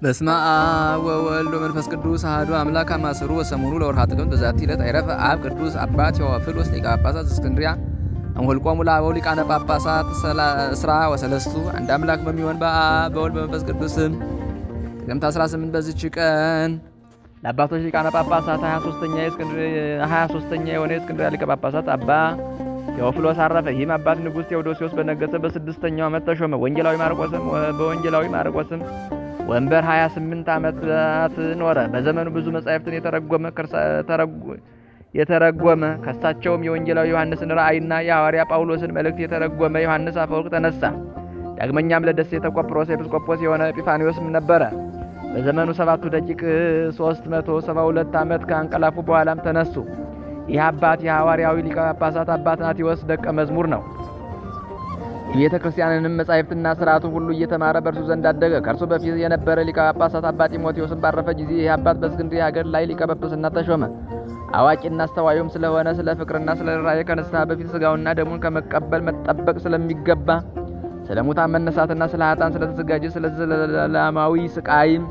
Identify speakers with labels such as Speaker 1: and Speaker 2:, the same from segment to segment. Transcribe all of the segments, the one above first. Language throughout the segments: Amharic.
Speaker 1: በስመ አብ ወወልድ ወመንፈስ ቅዱስ አሐዱ አምላክ አማስሩ ወሰሙኑ ለወርኃ ጥቅምት በዛቲ ዕለት አይረፈ አብ ቅዱስ አባ ቴዎፍሎስ ሊቀ ጳጳሳት ዘእስክንድርያ እምኍልቆሙ ለአበው ሊቃነ ጳጳሳት እስራ ወሰለስቱ። አንድ አምላክ በሚሆን በአብ በወልድ በመንፈስ ቅዱስም ጥቅምት 18 በዚች ቀን ለአባቶች ሊቃነ ጳጳሳት 23ኛ የሆነ የእስክንድርያ ሊቀ ጳጳሳት አባ ቴዎፍሎስ አረፈ። ይህም አባት ንጉሥ ቴዎዶሲዮስ በነገሰ በ6ኛው ዓመት ተሾመ። በወንጌላዊ ማርቆስም ወንበር 28 ዓመታት ኖረ። በዘመኑ ብዙ መጻሕፍትን የተረጎመ ከሳቸውም የወንጌላዊ ዮሐንስን ራእይና የሐዋርያ ጳውሎስን መልእክት የተረጎመ ዮሐንስ አፈወርቅ ተነሳ። ዳግመኛም ለደሴተ ቆጵሮስ ኤጲስቆጶስ የሆነ ኤጲፋንዮስም ነበረ። በዘመኑ 7 ደቂቅ 372 ዓመት ከአንቀላፉ በኋላም ተነሱ። ይህ አባት የሐዋርያዊ ሊቀ ጳጳሳት አባ አትናቴዎስ ደቀ መዝሙር ነው። የቤተ ክርስቲያንንም መጻሕፍትና ሥርዓቱን ሁሉ እየተማረ በእርሱ ዘንድ አደገ። ከእርሱ በፊት የነበረ ሊቀ ጳጳሳት አባ ጢሞቴዎስም ባረፈ ጊዜ ይህ አባት በእስክንድርያ ሀገር ላይ ሊቀ ጵጵስና ተሾመ። አዋቂና አስተዋዩም ስለሆነ ስለ ፍቅርና ስለ ራእይ ከንስሐ በፊት ሥጋውና ደሙን ከመቀበል መጠበቅ ስለሚገባ ስለ ሙታን መነሳትና ስለ ኃጥአን ስለተዘጋጀ ስለ ዘላለማዊ ስቃይም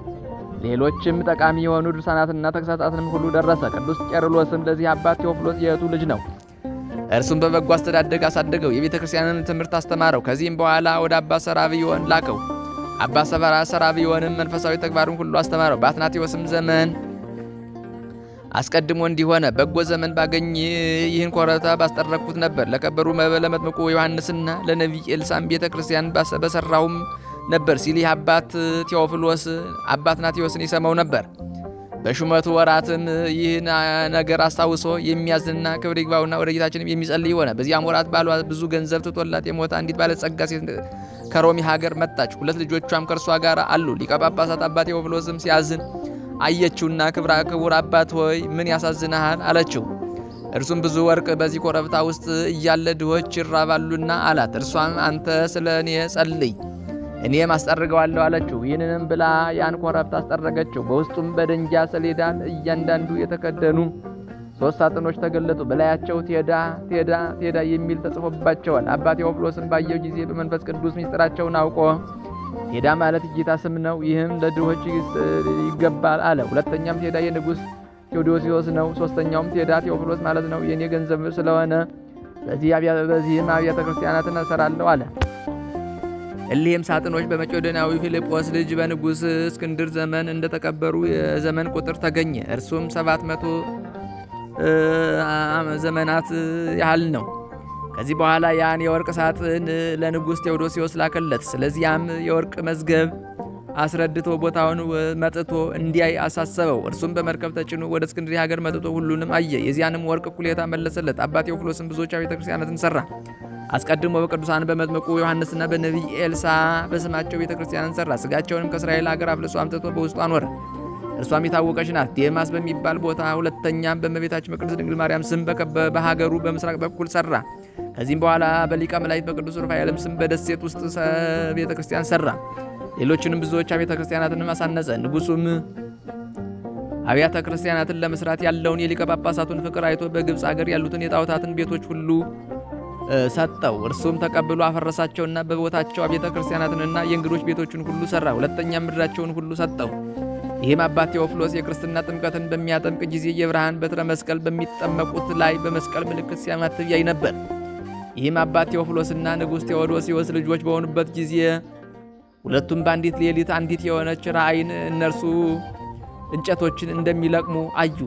Speaker 1: ሌሎችም ጠቃሚ የሆኑ ድርሳናትና ተግሣጻትንም ሁሉ ደረሰ። ቅዱስ ቄርሎስም ለዚህ አባት ቴዎፍሎስ የእህቱ ልጅ ነው። እርሱም በበጎ አስተዳደግ አሳደገው፣ የቤተ ክርስቲያንን ትምህርት አስተማረው። ከዚህም በኋላ ወደ አባ ሰራብዮን ላከው። አባ ሰራብዮንም መንፈሳዊ ተግባሩን ሁሉ አስተማረው። በአትናቴዎስም ዘመን አስቀድሞ እንዲሆነ በጎ ዘመን ባገኝ ይህን ኮረብታ ባስጠረቅኩት ነበር። ለከበሩ ለመጥምቁ ዮሐንስና ለነቢይ ኤልሳም ቤተ ክርስቲያን በሰራሁም ነበር ሲል ይህ አባት ቴዎፍሎስ አባ አትናቴዎስን ይሰማው ነበር። በሹመቱ ወራትም ይህን ነገር አስታውሶ የሚያዝንና ክብር ይግባውና ወደ ጌታችንም የሚጸልይ ሆነ። በዚያም ወራት ባሏ ብዙ ገንዘብ ትቶላት የሞተ አንዲት ባለጸጋ ሴት ከሮሚ ሀገር መጣች። 2 ልጆቿም ከእርሷ ጋር አሉ። ሊቀ ጳጳሳት አባ ቴዎፍሎስም ሲያዝን አየችውና ክቡር አባት ሆይ ምን ያሳዝንሃል? አለችው። እርሱም ብዙ ወርቅ በዚህ ኮረብታ ውስጥ እያለ ድሆች ይራባሉና አላት። እርሷም አንተ ስለ እኔ ጸልይ እኔም አስጠርገዋለሁ አለችው። ይህንንም ብላ ያን ኮረብታ አስጠረገችው። በውስጡም በደንጃ ሰሌዳ እያንዳንዱ የተከደኑ 3 ሳጥኖች ተገለጡ። በላያቸው ቴዳ የሚል ተጽፎባቸዋል። አባ ቴዎፍሎስን ባየው ጊዜ በመንፈስ ቅዱስ ምስጢራቸውን አውቆ ቴዳ ማለት ጌታ ስም ነው፣ ይህም ለድሆች ይገባል አለ። ሁለተኛም ቴዳ የንጉሥ ቴዎዶሲዮስ ነው። ሶስተኛውም ቴዳ ቴዎፍሎስ ማለት ነው፣ የኔ ገንዘብ ስለሆነ በዚህም አብያተ ክርስቲያናትን እሰራለሁ አለ። እሊህም ሳጥኖች በመቄዶንያዊ ፊልጶስ ልጅ በንጉሥ እስክንድር ዘመን እንደተቀበሩ የዘመን ቁጥር ተገኘ። እርሱም 700 ዘመናት ያህል ነው። ከዚህ በኋላ ያን የወርቅ ሳጥን ለንጉሥ ቴዎዶሲዮስ ላከለት። ስለዚያም የወርቅ መዝገብ አስረድቶ ቦታውን መጥቶ እንዲያይ አሳሰበው። እርሱም በመርከብ ተጭኖ ወደ እስክንድርያ ሀገር መጥቶ ሁሉንም አየ። የዚያንም ወርቅ እኩሌታ መለሰለት። አባ ቴዎፍሎስም ብዙዎች ቤተ ክርስቲያናትን ሠራ። አስቀድሞ በቅዱሳን በመጥምቁ ዮሐንስና በነቢይ ኤልሳ በስማቸው ቤተ ክርስቲያንን ሠራ። ሥጋቸውንም ከእስራኤል ሀገር አፍልሶ አምጥቶ በውስጡ አኖረ። እርሷም የታወቀች ናት፣ ዴማስ በሚባል ቦታ። ሁለተኛም በእመቤታችን በቅድስት ድንግል ማርያም ስም በሀገሩ በምስራቅ በኩል ሠራ። ከዚህም በኋላ በሊቀ መላእክት በቅዱስ ሩፋኤልም ስም በደሴት ውስጥ ቤተ ክርስቲያን ሠራ። ሌሎችንም ብዙዎች ቤተ ክርስቲያናትንም አሳነጸ። ንጉሡም አብያተ ክርስቲያናትን ለመስራት ያለውን የሊቀ ጳጳሳቱን ፍቅር አይቶ በግብፅ አገር ያሉትን የጣዖታትን ቤቶች ሁሉ ሰጠው። እርሱም ተቀብሎ አፈረሳቸውና በቦታቸው ቤተ ክርስቲያናትንና የእንግዶች ቤቶችን ሁሉ ሠራ። ሁለተኛም ምድራቸውን ሁሉ ሰጠው። ይህም አባት ቴዎፍሎስ የክርስትና ጥምቀትን በሚያጠምቅ ጊዜ የብርሃን በትረ መስቀል በሚጠመቁት ላይ በመስቀል ምልክት ሲያማትብ ያይ ነበር። ይህም አባት ቴዎፍሎስና ንጉሥ ቴዎዶሲዮስ ልጆች በሆኑበት ጊዜ ሁለቱም በአንዲት ሌሊት አንዲት የሆነች ራእይን እነርሱ እንጨቶችን እንደሚለቅሙ አዩ።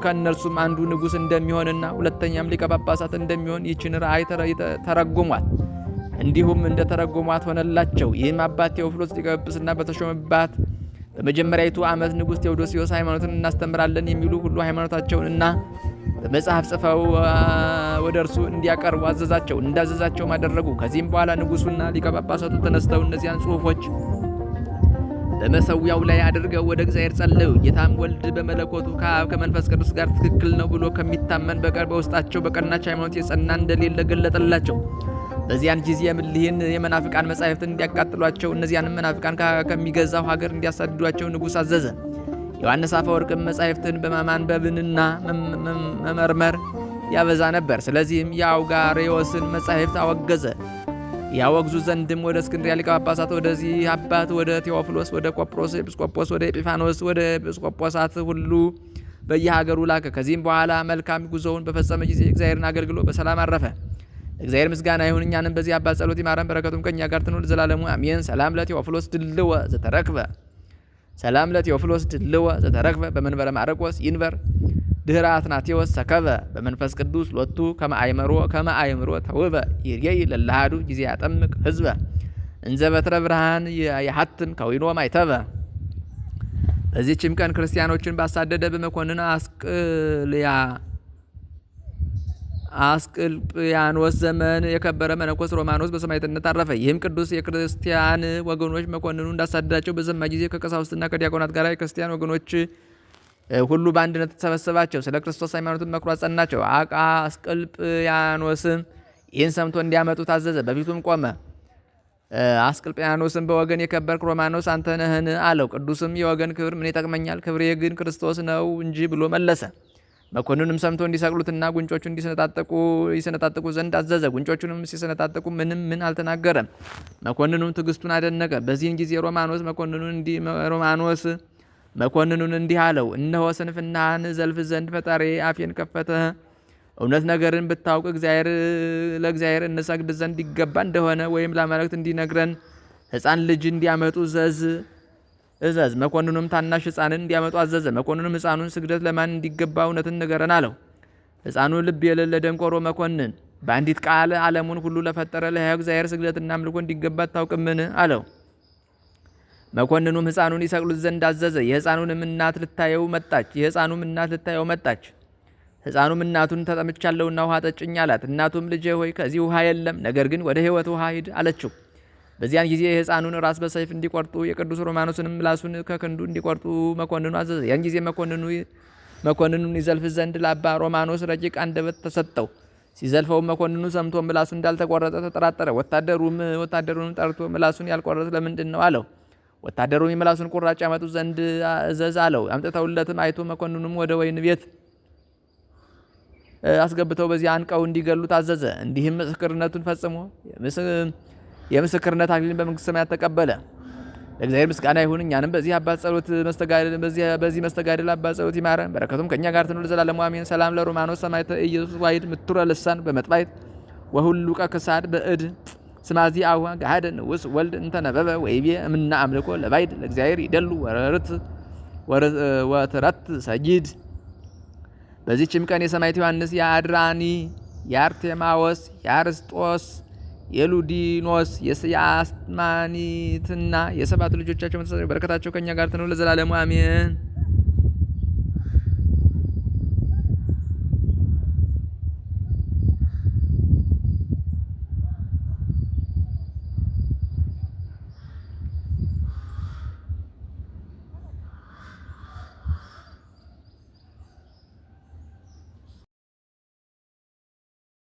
Speaker 1: ከእነርሱም አንዱ ንጉሥ እንደሚሆንና ሁለተኛም ሊቀ ጳጳሳት እንደሚሆን ይችን ራእይ ተረጎሟት። እንዲሁም እንደተረጎሟት ሆነላቸው። ይህም አባት ቴዎፍሎስ ሊቀ ጵጵስና በተሾመባት በመጀመሪያዊቱ ዓመት ንጉሥ ቴዎዶሲዮስ ሃይማኖትን እናስተምራለን የሚሉ ሁሉ ሃይማኖታቸውንና በመጽሐፍ ጽፈው ወደ እርሱ እንዲያቀርቡ አዘዛቸው። እንዳዘዛቸውም አደረጉ። ከዚህም በኋላ ንጉሡና ሊቀ ጳጳሳቱ ተነስተው እነዚያን ጽሑፎች በመሰዊያው ላይ አድርገው ወደ እግዚአብሔር ጸለዩ። ጌታም ወልድ በመለኮቱ ከአብ ከመንፈስ ቅዱስ ጋር ትክክል ነው ብሎ ከሚታመን በቀር በውስጣቸው በቀናች ሃይማኖት የጸና እንደሌለ ገለጠላቸው። በዚያን ጊዜም እሊህን የመናፍቃን መጻሕፍትን እንዲያቃጥሏቸው እነዚያንም መናፍቃን ከሚገዛው ሀገር እንዲያሳድዷቸው ንጉሥ አዘዘ። ዮሐንስ አፈወርቅም መጻሕፍትን በማንበብንና መመርመር ያበዛ ነበር። ስለዚህም የአውጋሬዎስን መጻሕፍት አወገዘ። ያወግዙ ዘንድም ወደ እስክንድርያ ሊቀ ጳጳሳት ወደዚህ አባት ወደ ቴዎፍሎስ፣ ወደ ቆጵሮስ ኤጲስቆጶስ፣ ወደ ኤጲፋኖስ፣ ወደ ኤጲስቆጶሳት ሁሉ በየሀገሩ ላከ። ከዚህም በኋላ መልካም ጉዞውን በፈጸመ ጊዜ እግዚአብሔርን አገልግሎ በሰላም አረፈ። እግዚአብሔር ምስጋና ይሁን፣ እኛንም በዚህ አባት ጸሎት ይማረን፣ በረከቱም ከእኛ ጋር ትኑር ለዘላለሙ አሜን። ሰላም ለቴዎፍሎስ ድልወ ዘተረክበ ሰላም ለቴዎፍሎስ ድልወ ዘተረክበ በመንበረ ማርቆስ ይንበር ድህረ አትናቴዎስ ሰከበ በመንፈስ ቅዱስ ሎቱ ከመአይምሮ ተውበ ይርየይ ለላሃዱ ጊዜ ያጠምቅ ህዝበ እንዘ በትረ ብርሃን የሐትም ከዊኖ ማይተበ። በዚህችም ቀን ክርስቲያኖችን ባሳደደ በመኮንን አስቅልጵያኖስ ዘመን የከበረ መነኮስ ሮማኖስ በሰማዕትነት አረፈ። ይህም ቅዱስ የክርስቲያን ወገኖች መኮንኑ እንዳሳደዳቸው በሰማ ጊዜ ከቀሳውስትና ከዲያቆናት ጋር የክርስቲያን ወገኖች ሁሉ በአንድነት ተሰበሰባቸው። ስለ ክርስቶስ ሃይማኖትን መክሮ አጸናቸው። አስቅልጵያኖስም ይህን ሰምቶ እንዲያመጡ ታዘዘ። በፊቱም ቆመ። አስቅልጵያኖስም በወገን የከበርክ ሮማኖስ አንተ ነህን? አለው። ቅዱስም የወገን ክብር ምን ይጠቅመኛል? ክብሬ ግን ክርስቶስ ነው እንጂ ብሎ መለሰ። መኮንኑም ሰምቶ እንዲሰቅሉትና ጉንጮቹ ይሰነጣጥቁ ዘንድ አዘዘ። ጉንጮቹንም ሲሰነጣጥቁ ምን አልተናገረም። መኮንኑም ትዕግስቱን አደነቀ። በዚህን ጊዜ ሮማኖስ መኮንኑን እንዲህ አለው፣ እነሆ ስንፍናህን ዘልፍ ዘንድ ፈጣሪ አፌን ከፈተ። እውነት ነገርን ብታውቅ ለእግዚአብሔር እንሰግድ ዘንድ ይገባ እንደሆነ ወይም ለአማልክት እንዲነግረን ሕፃን ልጅ እንዲያመጡ እዘዝ። መኮንኑም ታናሽ ሕፃንን እንዲያመጡ አዘዘ። መኮንኑም ሕፃኑን ስግደት ለማን እንዲገባ እውነትን ንገረን አለው። ሕፃኑ ልብ የሌለ ደንቆሮ መኮንን በአንዲት ቃል ዓለሙን ሁሉ ለፈጠረ ለሕያው እግዚአብሔር ስግደትና አምልኮ እንዲገባ አታውቅምን? አለው። መኮንኑም ሕፃኑን ይሰቅሉት ዘንድ አዘዘ። የሕፃኑንም እናት ልታየው መጣች። ሕፃኑም እናቱን ተጠምቻለሁና ውሃ ጠጭኝ አላት። እናቱም ልጄ ሆይ ከዚህ ውሃ የለም፣ ነገር ግን ወደ ሕይወት ውሃ ሂድ አለችው። በዚያን ጊዜ የሕፃኑን ራስ በሰይፍ እንዲቆርጡ የቅዱስ ሮማኖስንም ምላሱን ከክንዱ እንዲቆርጡ መኮንኑ አዘዘ። ያን ጊዜ መኮንኑን ይዘልፍ ዘንድ ለአባ ሮማኖስ ረቂቅ አንደበት ተሰጠው። ሲዘልፈውም መኮንኑ ሰምቶ ምላሱ እንዳልተቆረጠ ተጠራጠረ። ወታደሩንም ጠርቶ ምላሱን ያልቆረጥ ለምንድን ነው አለው። ወታደሩም የምላሱን ቁራጭ ያመጡ ዘንድ እዘዝ አለው። አምጥተውለትም አይቶ መኮንኑም ወደ ወይን ቤት አስገብተው በዚያ አንቀው እንዲገሉ ታዘዘ። እንዲህም ምስክርነቱን ፈጽሞ የምስክርነት አክሊልን በመንግስተ ሰማያት ተቀበለ። ለእግዚአብሔር ምስጋና ይሁን፣ እኛንም በዚህ መስተጋድል አባት ጸሎት ይማረን፣ በረከቱም ከእኛ ጋር ትኑር ለዘላለሙ አሜን። ሰላም ለሮማኖስ ሰማዕተ ኢየሱስ ዋሂድ ምቱረ ልሳን በመጥባይት ወሁሉ ከክሳድ በእድ ስማዚ አዋ ገሃደ ንውስ ወልድ እንተነበበ ወይቤ እምና አምልኮ ለባይድ ለእግዚአብሔር ይደሉ ወትረት ሰጊድ። በዚህችም ቀን የሰማዕት ዮሐንስ፣ የአድራኒ፣ የአርቴማዎስ፣ የአርስጦስ፣ የሉዲኖስ፣ የአስማኒትና የሰባት ልጆቻቸው በረከታቸው ከእኛ ጋር ትኑር ለዘላለሙ አሜን።